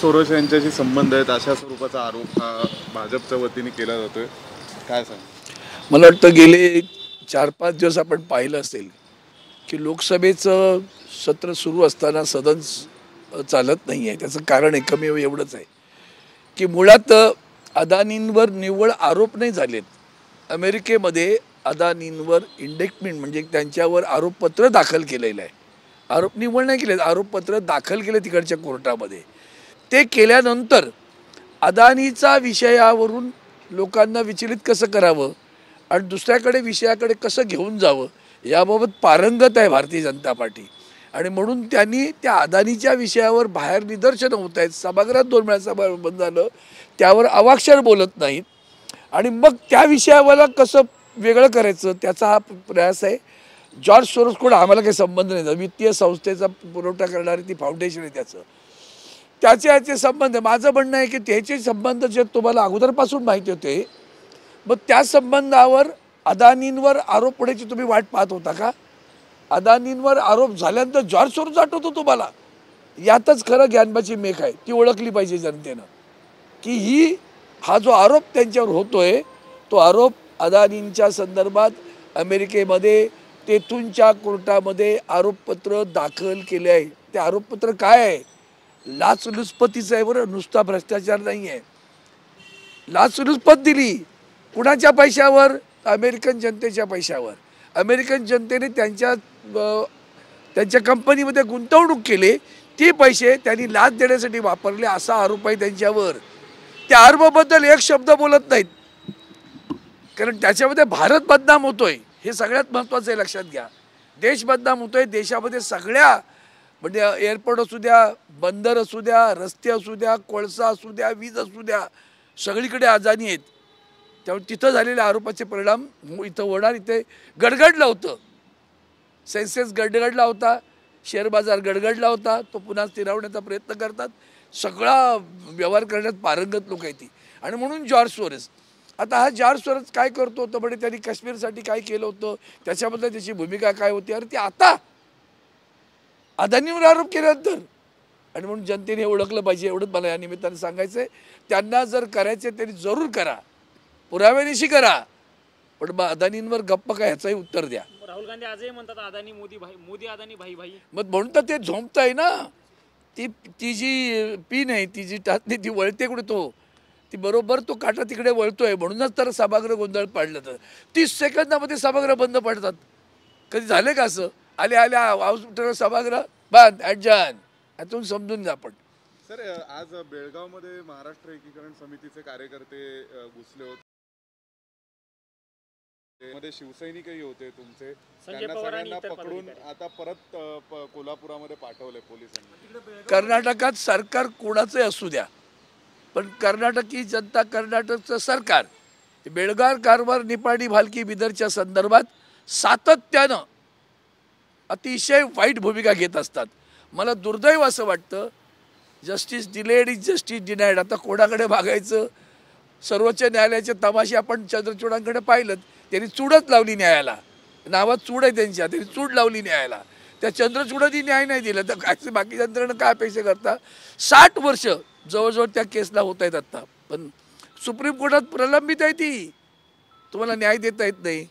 Soros यांच्याशी संबंध आहेत अशा स्वरूपाचा आरोप हा भाजपच्या वतीने केला जातोय, काय सांग? मला वाटतं गेले 4-5 दिवस आपण पाहिलं असेल की लोकसभेचं सत्र सुरू असताना सदन चालत नाही आहे. त्याचं कारण एकमेव एवढंच आहे की मुळात अदानींवर निव्वळ आरोप नाही झालेत. अमेरिकेमध्ये अदानींवर इंडेक्टमेंट म्हणजे त्यांच्यावर आरोपपत्र दाखल केलेलं आहे. आरोप निव्वळ नाही केले, आरोपपत्र दाखल केले तिकडच्या कोर्टामध्ये. ते केल्यानंतर अदानीचा विषयावरून लोकांना विचलित कसं करावं आणि दुसऱ्याकडे विषयाकडे कसं घेऊन जावं याबाबत पारंगत आहे भारतीय जनता पार्टी. आणि म्हणून त्यांनी त्या अदानीच्या विषयावर बाहेर निदर्शनं होत आहेत. सभागृहात 2 वेळा सभा बंद झालं, त्यावर अवाक्षर बोलत नाहीत आणि मग त्या विषयाला कसं वेगळं करायचं त्याचा हा प्रयास आहे. जॉर्ज सोरोस कोण आम्हाला काही संबंध नाही, वित्तीय संस्थेचा पुरवठा करणारी ती फाउंडेशन आहे त्याचे याचे संबंध आहे. माझं म्हणणं आहे की त्याचे संबंध जे तुम्हाला अगोदरपासून माहिती होते, मग त्या संबंधावर अदानींवर आरोप होण्याची तुम्ही वाट पाहत होता का? अदानींवर आरोप झाल्यानंतर जॉर्ज सोरोस आठवतो तुम्हाला? यातच खरं ज्ञानबाची मेघ आहे, ती ओळखली पाहिजे जनतेनं की हा जो आरोप त्यांच्यावर होतोय तो आरोप अदानींच्या संदर्भात अमेरिकेमध्ये तेथूनच्या कोर्टामध्ये आरोपपत्र दाखल केले आहे. ते आरोपपत्र काय आहे? लाचलुचपतीचं आहे बरं, नुसता भ्रष्टाचार नाही आहे. लाचलुचपत दिली कुणाच्या पैशावर? अमेरिकन जनतेच्या पैशावर. अमेरिकन जनतेने त्यांच्या कंपनीमध्ये गुंतवणूक केली, ती पैसे त्यांनी लाच देण्यासाठी वापरले असा आरोप आहे त्यांच्यावर. त्या आरोपाबद्दल एक शब्द बोलत नाहीत, कारण त्याच्यामध्ये भारत बदनाम होतोय. हे सगळ्यात महत्त्वाचं आहे, लक्षात घ्या. देश बदनाम होतोय. देशामध्ये सगळ्या म्हणजे एअरपोर्ट असू द्या, बंदर असू द्या, रस्ते असू द्या, कोळसा असू द्या, वीज असू द्या, सगळीकडे अदानी आहेत. त्यामुळे तिथं झालेल्या आरोपाचे परिणाम इथं होणार. इथे गडगडलं होतं, सेन्सेक्स गडगडला होता, शेअर बाजार गडगडला होता, तो पुन्हा स्थिरावण्याचा प्रयत्न करतात. सगळा व्यवहार करण्यात पारंगत लोक आहेत ती. आणि म्हणून जॉर्ज सोरोस, आता हा जॉर्ज सोरोस काय करतो होतं म्हणजे त्यांनी काश्मीरसाठी काय केलं होतं, त्याच्याबद्दल त्याची भूमिका काय होती, अरे ती आता अदानीवर आरोप केल्यानंतर. आणि म्हणून जनतेने ओळखलं पाहिजे, एवढंच मला या निमित्ताने सांगायचं आहे. त्यांना जर करायचे त्यांनी जरूर करा, पुराव्यानिशी करा, पण मग अदानींवर गप्प काय ह्याचंही उत्तर द्या. राहुल गांधी आजही म्हणतात अदानी मोदी भाई, मोदी अदानी भाई भाई. मग म्हणून तर ते झोंबत आहे ना. ती जी पीन आहे, ती जी टाचणी ती वळते कुठे ती बरोबर तो काटा तिकडे वळतोय. म्हणूनच तर सभागृह गोंधळ पाडलं. तर 30 सेकंदामध्ये सभागृह बंद पडतात. कधी झाले का असं? आल्या हाऊस सभागृह बंद, ॲडजन. यातून समजून जा. पण सर, आज बेळगावमध्ये महाराष्ट्र एकीकरण समितीचे कार्यकर्ते घुसले होते, मध्ये शिवसैनिकही होते तुमचे. त्यांना सगळ्यांना पकडून आता परत कोल्हापुरामध्ये पाठवले पोलिसांनी. कर्नाटकात सरकार कोणाचंही असू द्या, पण कर्नाटकी जनता, कर्नाटकचं सरकार बेळगाव, कारवार, निपाणी, भालकी, बिदरच्या संदर्भात सातत्यानं अतिशय वाईट भूमिका घेत असतात. मला दुर्दैव असं वाटतं, justice delayed is justice denied. आता कोणाकडे मागायचं? सर्वोच्च न्यायालयाचे तमाशे आपण चंद्रचूडांकडे पाहिलं, त्यांनी चूडच लावली न्यायाला. नावात चूड आहे त्यांच्या, त्यांनी चूड लावली न्यायाला. त्या चंद्रचूडांनी न्याय नाही दिला, तर काय बाकी यंत्रणा काय पैसे करता? 60 वर्ष जवळजवळ त्या केसला होत आहेत आत्ता, पण सुप्रीम कोर्टात प्रलंबित आहे ती. तुम्हाला न्याय देता येत नाही.